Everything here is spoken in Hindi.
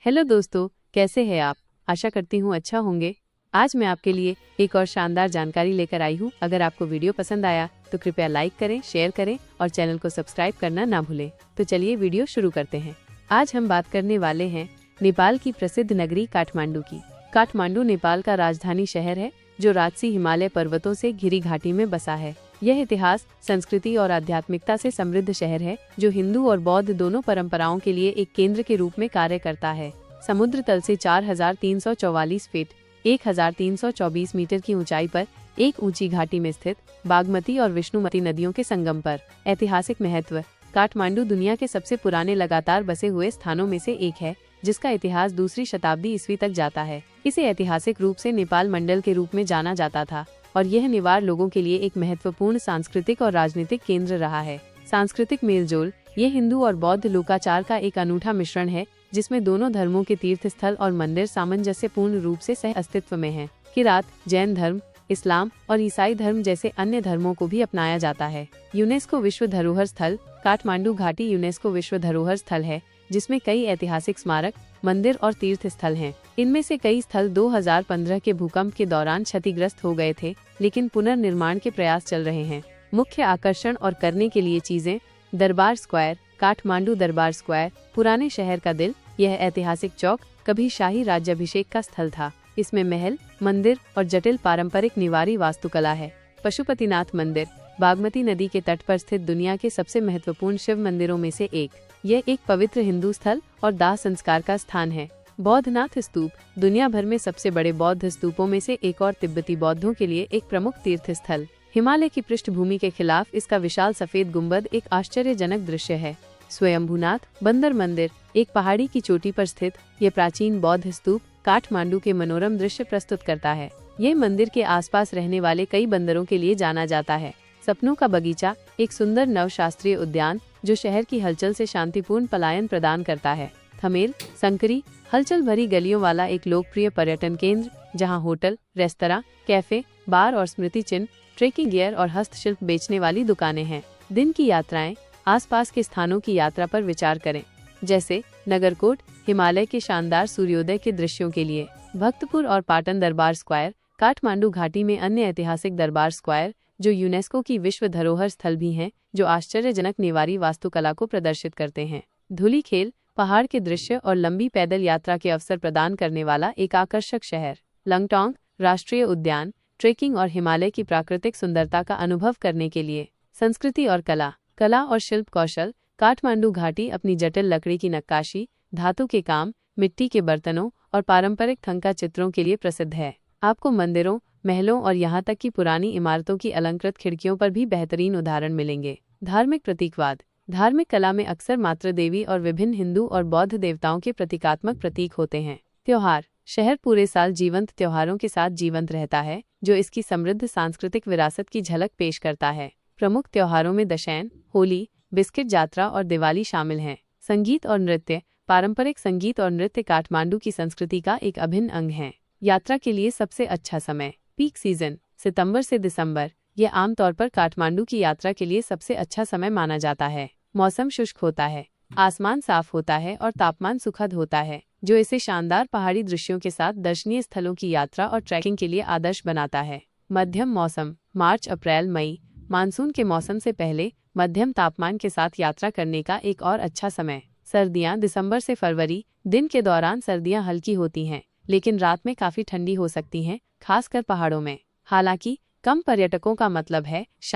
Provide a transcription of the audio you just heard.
हेलो दोस्तों, कैसे हैं आप? आशा करती हूँ अच्छा होंगे। आज मैं आपके लिए एक और शानदार जानकारी लेकर आई हूँ। अगर आपको वीडियो पसंद आया तो कृपया लाइक करें, शेयर करें और चैनल को सब्सक्राइब करना ना भूलें। तो चलिए वीडियो शुरू करते हैं। आज हम बात करने वाले हैं नेपाल की प्रसिद्ध नगरी काठमांडू की। काठमांडू नेपाल का राजधानी शहर है जो राजसी हिमालय पर्वतों से घिरी घाटी में बसा है। यह इतिहास, संस्कृति और आध्यात्मिकता से समृद्ध शहर है जो हिंदू और बौद्ध दोनों परंपराओं के लिए एक केंद्र के रूप में कार्य करता है। समुद्र तल से 4,344 फीट 1,324 मीटर की ऊंचाई पर एक ऊंची घाटी में स्थित बागमती और विष्णुमती नदियों के संगम पर। ऐतिहासिक महत्व। काठमांडू दुनिया के सबसे पुराने लगातार बसे हुए स्थानों में से एक है, जिसका इतिहास दूसरी शताब्दी ईस्वी तक जाता है। इसे ऐतिहासिक रूप से नेपाल मंडल के रूप में जाना जाता था और यह नेवार लोगों के लिए एक महत्वपूर्ण सांस्कृतिक और राजनीतिक केंद्र रहा है। सांस्कृतिक मेलजोल। ये हिंदू और बौद्ध लोकाचार का एक अनूठा मिश्रण है जिसमें दोनों धर्मों के तीर्थ स्थल और मंदिर सामंजस्यपूर्ण रूप से सह अस्तित्व में हैं। किरात, जैन धर्म, इस्लाम और ईसाई धर्म जैसे अन्य धर्मों को भी अपनाया जाता है। यूनेस्को विश्व धरोहर स्थल। काठमांडू घाटी यूनेस्को विश्व धरोहर स्थल है जिसमें कई ऐतिहासिक स्मारक, मंदिर और तीर्थ स्थल हैं। इनमें से कई स्थल 2015 के भूकंप के दौरान क्षतिग्रस्त हो गए थे, लेकिन पुनर्निर्माण के प्रयास चल रहे हैं। मुख्य आकर्षण और करने के लिए चीजें। दरबार स्क्वायर। काठमांडू दरबार स्क्वायर पुराने शहर का दिल। यह ऐतिहासिक चौक कभी शाही राज्याभिषेक का स्थल था। इसमें महल, मंदिर और जटिल पारंपरिक निवारी वास्तुकला है। पशुपतिनाथ मंदिर। बागमती नदी के तट पर स्थित दुनिया के सबसे महत्वपूर्ण शिव मंदिरों में से एक। यह एक पवित्र हिंदू स्थल और दाह संस्कार का स्थान है। बौद्धनाथ स्तूप। दुनिया भर में सबसे बड़े बौद्ध स्तूपों में से एक और तिब्बती बौद्धों के लिए एक प्रमुख तीर्थ स्थल। हिमालय की पृष्ठभूमि के खिलाफ इसका विशाल सफेद गुंबद एक आश्चर्यजनक दृश्य है। स्वयंभूनाथ बंदर मंदिर। एक पहाड़ी की चोटी पर स्थित यह प्राचीन बौद्ध स्तूप काठमांडू के मनोरम दृश्य प्रस्तुत करता है। ये मंदिर के आसपास रहने वाले कई बंदरों के लिए जाना जाता है। सपनों का बगीचा। एक सुंदर नवशास्त्रीय उद्यान जो शहर की हलचल से शांतिपूर्ण पलायन प्रदान करता है। थमेल संकरी। हलचल भरी गलियों वाला एक लोकप्रिय पर्यटन केंद्र जहां होटल, रेस्तरां, कैफे, बार और स्मृति चिन्ह, ट्रेकिंग गियर और हस्तशिल्प बेचने वाली दुकानें हैं। दिन की यात्राएं। आसपास के स्थानों की यात्रा पर विचार करें, जैसे नगरकोट, हिमालय के शानदार सूर्योदय के दृश्यों के लिए। भक्तपुर और पाटन दरबार स्क्वायर। काठमांडू घाटी में अन्य ऐतिहासिक दरबार स्क्वायर जो यूनेस्को की विश्व धरोहर स्थल भी हैं, जो आश्चर्यजनक नेवारी वास्तुकला को प्रदर्शित करते हैं। धुलीखेल। पहाड़ के दृश्य और लंबी पैदल यात्रा के अवसर प्रदान करने वाला एक आकर्षक शहर। लंगटोंग राष्ट्रीय उद्यान। ट्रेकिंग और हिमालय की प्राकृतिक सुंदरता का अनुभव करने के लिए। संस्कृति और कला। कला और शिल्प कौशल। काठमांडू घाटी अपनी जटिल लकड़ी की नक्काशी, धातु के काम, मिट्टी के बर्तनों और पारंपरिक थंका चित्रों के लिए प्रसिद्ध है। आपको मंदिरों, महलों और यहाँ तक कि पुरानी इमारतों की अलंकृत खिड़कियों पर भी बेहतरीन उदाहरण मिलेंगे। धार्मिक प्रतीकवाद। धार्मिक कला में अक्सर मातृ देवी और विभिन्न हिंदू और बौद्ध देवताओं के प्रतीकात्मक प्रतीक होते हैं। त्योहार। शहर पूरे साल जीवंत त्योहारों के साथ जीवंत रहता है, जो इसकी समृद्ध सांस्कृतिक विरासत की झलक पेश करता है। प्रमुख त्योहारों में दशैन, होली, बिस्किट जात्रा और दिवाली शामिल हैं। संगीत और नृत्य। पारंपरिक संगीत और नृत्य काठमांडू की संस्कृति का एक अभिन्न अंग है। यात्रा के लिए सबसे अच्छा समय। पीक सीजन सितंबर से दिसंबर। ये आमतौर पर काठमांडू की यात्रा के लिए सबसे अच्छा समय माना जाता है। मौसम शुष्क होता है, आसमान साफ होता है और तापमान सुखद होता है, जो इसे शानदार पहाड़ी दृश्यों के साथ दर्शनीय स्थलों की यात्रा और ट्रैकिंग के लिए आदर्श बनाता है। मध्यम मौसम। मार्च, अप्रैल, मई। मानसून के मौसम से पहले मध्यम तापमान के साथ यात्रा करने का एक और अच्छा समय। सर्दियां दिसंबर से फरवरी। दिन के दौरान सर्दियां हल्की होती हैं, लेकिन रात में काफी ठंडी हो सकती हैं, खासकर पहाड़ों में। हालांकि कम पर्यटकों का मतलब है